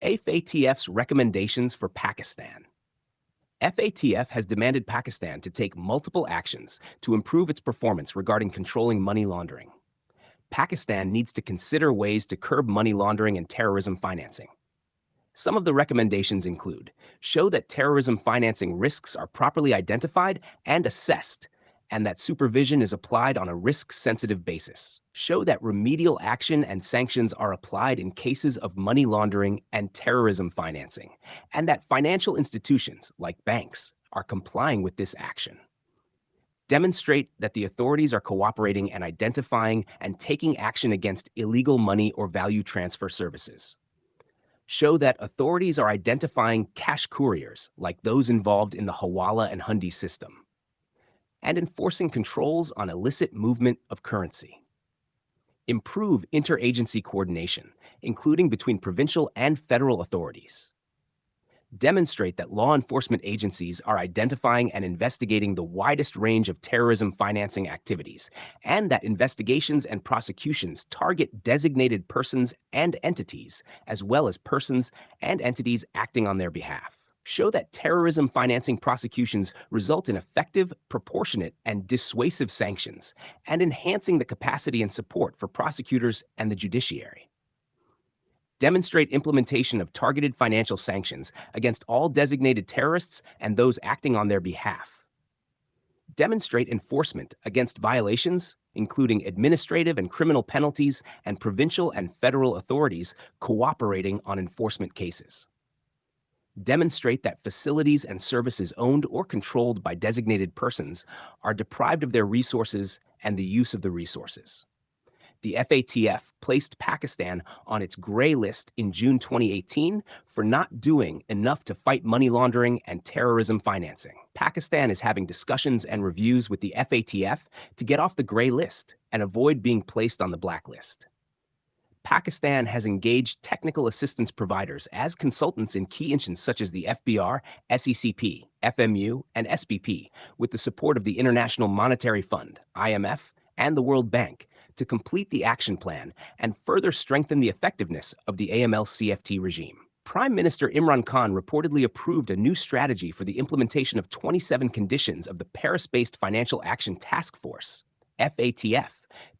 FATF's recommendations for Pakistan. FATF has demanded Pakistan to take multiple actions to improve its performance regarding controlling money laundering. Pakistan needs to consider ways to curb money laundering and terrorism financing. Some of the recommendations include show that terrorism financing risks are properly identified and assessed, and that supervision is applied on a risk-sensitive basis. Show that remedial action and sanctions are applied in cases of money laundering and terrorism financing, and that financial institutions, like banks, are complying with this action. Demonstrate that the authorities are cooperating and identifying and taking action against illegal money or value transfer services. Show that authorities are identifying cash couriers, like those involved in the Hawala and Hundi system, and enforcing controls on illicit movement of currency. Improve interagency coordination, including between provincial and federal authorities. Demonstrate that law enforcement agencies are identifying and investigating the widest range of terrorism financing activities, and that investigations and prosecutions target designated persons and entities, as well as persons and entities acting on their behalf. Show that terrorism financing prosecutions result in effective, proportionate, and dissuasive sanctions, and enhancing the capacity and support for prosecutors and the judiciary. Demonstrate implementation of targeted financial sanctions against all designated terrorists and those acting on their behalf. Demonstrate enforcement against violations, including administrative and criminal penalties, and provincial and federal authorities cooperating on enforcement cases. Demonstrate that facilities and services owned or controlled by designated persons are deprived of their resources and the use of the resources. The FATF placed Pakistan on its gray list in June 2018 for not doing enough to fight money laundering and terrorism financing. Pakistan is having discussions and reviews with the FATF to get off the gray list and avoid being placed on the blacklist. Pakistan has engaged technical assistance providers as consultants in key instances such as the FBR, SECP, FMU, and SBP, with the support of the International Monetary Fund, IMF, and the World Bank, to complete the action plan and further strengthen the effectiveness of the AML-CFT regime. Prime Minister Imran Khan reportedly approved a new strategy for the implementation of 27 conditions of the Paris-based Financial Action Task Force, FATF,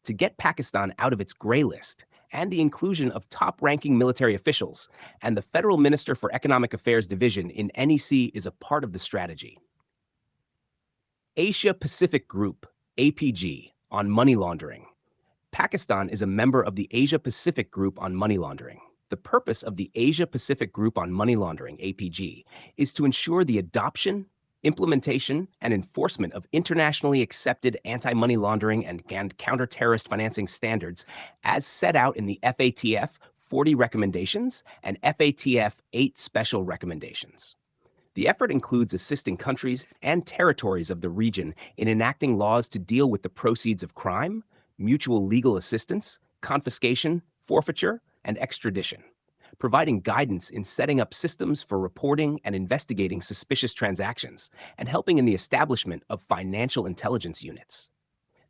to get Pakistan out of its gray list, and the inclusion of top-ranking military officials, and the Federal Minister for Economic Affairs Division in NEC is a part of the strategy. Asia-Pacific Group, APG, on money laundering. Pakistan is a member of the Asia-Pacific Group on Money Laundering. The purpose of the Asia-Pacific Group on Money Laundering, APG, is to ensure the adoption, implementation, and enforcement of internationally accepted anti-money laundering and counter-terrorist financing standards as set out in the FATF 40 recommendations and FATF 8 special recommendations. The effort includes assisting countries and territories of the region in enacting laws to deal with the proceeds of crime, mutual legal assistance, confiscation, forfeiture, and extradition, providing guidance in setting up systems for reporting and investigating suspicious transactions, and helping in the establishment of financial intelligence units.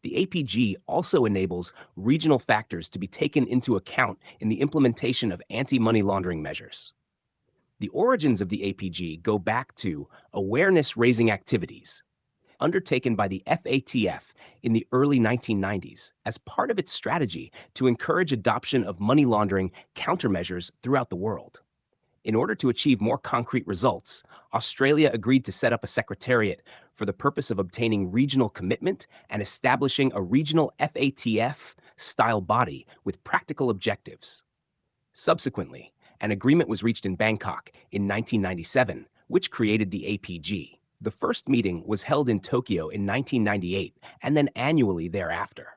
The APG also enables regional factors to be taken into account in the implementation of anti-money laundering measures. The origins of the APG go back to awareness-raising activities undertaken by the FATF in the early 1990s as part of its strategy to encourage adoption of money laundering countermeasures throughout the world. In order to achieve more concrete results, Australia agreed to set up a secretariat for the purpose of obtaining regional commitment and establishing a regional FATF-style body with practical objectives. Subsequently, an agreement was reached in Bangkok in 1997, which created the APG. The first meeting was held in Tokyo in 1998 and then annually thereafter.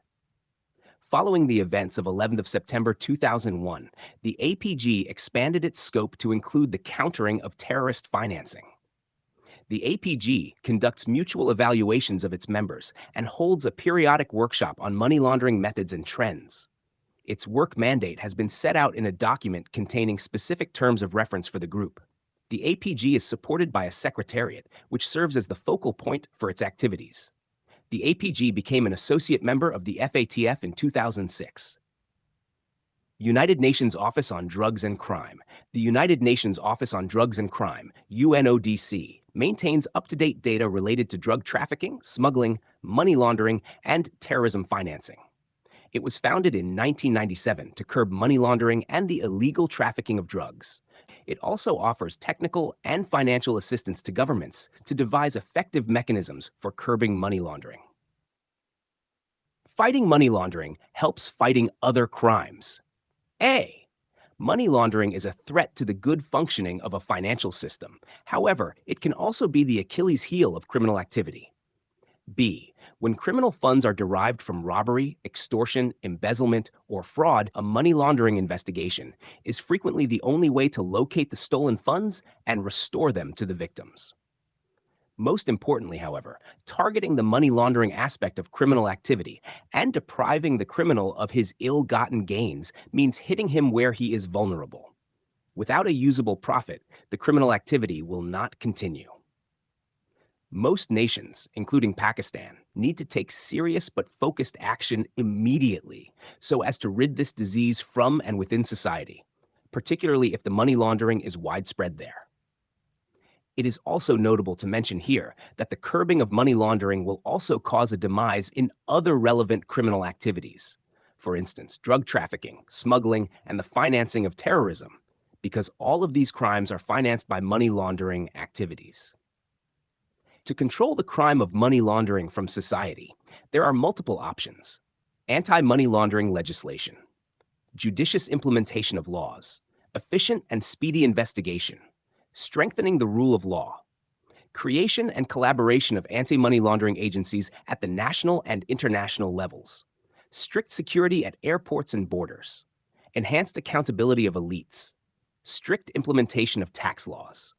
Following the events of 11th of September 2001, the APG expanded its scope to include the countering of terrorist financing. The APG conducts mutual evaluations of its members and holds a periodic workshop on money laundering methods and trends. Its work mandate has been set out in a document containing specific terms of reference for the group. The APG is supported by a secretariat, which serves as the focal point for its activities. The APG became an associate member of the FATF in 2006. United Nations Office on Drugs and Crime. The United Nations Office on Drugs and Crime, UNODC, maintains up-to-date data related to drug trafficking, smuggling, money laundering, and terrorism financing. It was founded in 1997 to curb money laundering and the illegal trafficking of drugs. It also offers technical and financial assistance to governments to devise effective mechanisms for curbing money laundering. Fighting money laundering helps fighting other crimes. A. Money laundering is a threat to the good functioning of a financial system. However, it can also be the Achilles heel of criminal activity. B. When criminal funds are derived from robbery, extortion, embezzlement, or fraud, a money laundering investigation is frequently the only way to locate the stolen funds and restore them to the victims. Most importantly, however, targeting the money laundering aspect of criminal activity and depriving the criminal of his ill-gotten gains means hitting him where he is vulnerable. Without a usable profit, the criminal activity will not continue. Most nations, including Pakistan, need to take serious but focused action immediately so as to rid this disease from and within society, particularly if the money laundering is widespread there. It is also notable to mention here that the curbing of money laundering will also cause a demise in other relevant criminal activities. For instance, drug trafficking, smuggling, and the financing of terrorism, because all of these crimes are financed by money laundering activities. To control the crime of money laundering from society, there are multiple options: anti-money laundering legislation, judicious implementation of laws, efficient and speedy investigation, strengthening the rule of law, creation and collaboration of anti-money laundering agencies at the national and international levels, strict security at airports and borders, enhanced accountability of elites, strict implementation of tax laws,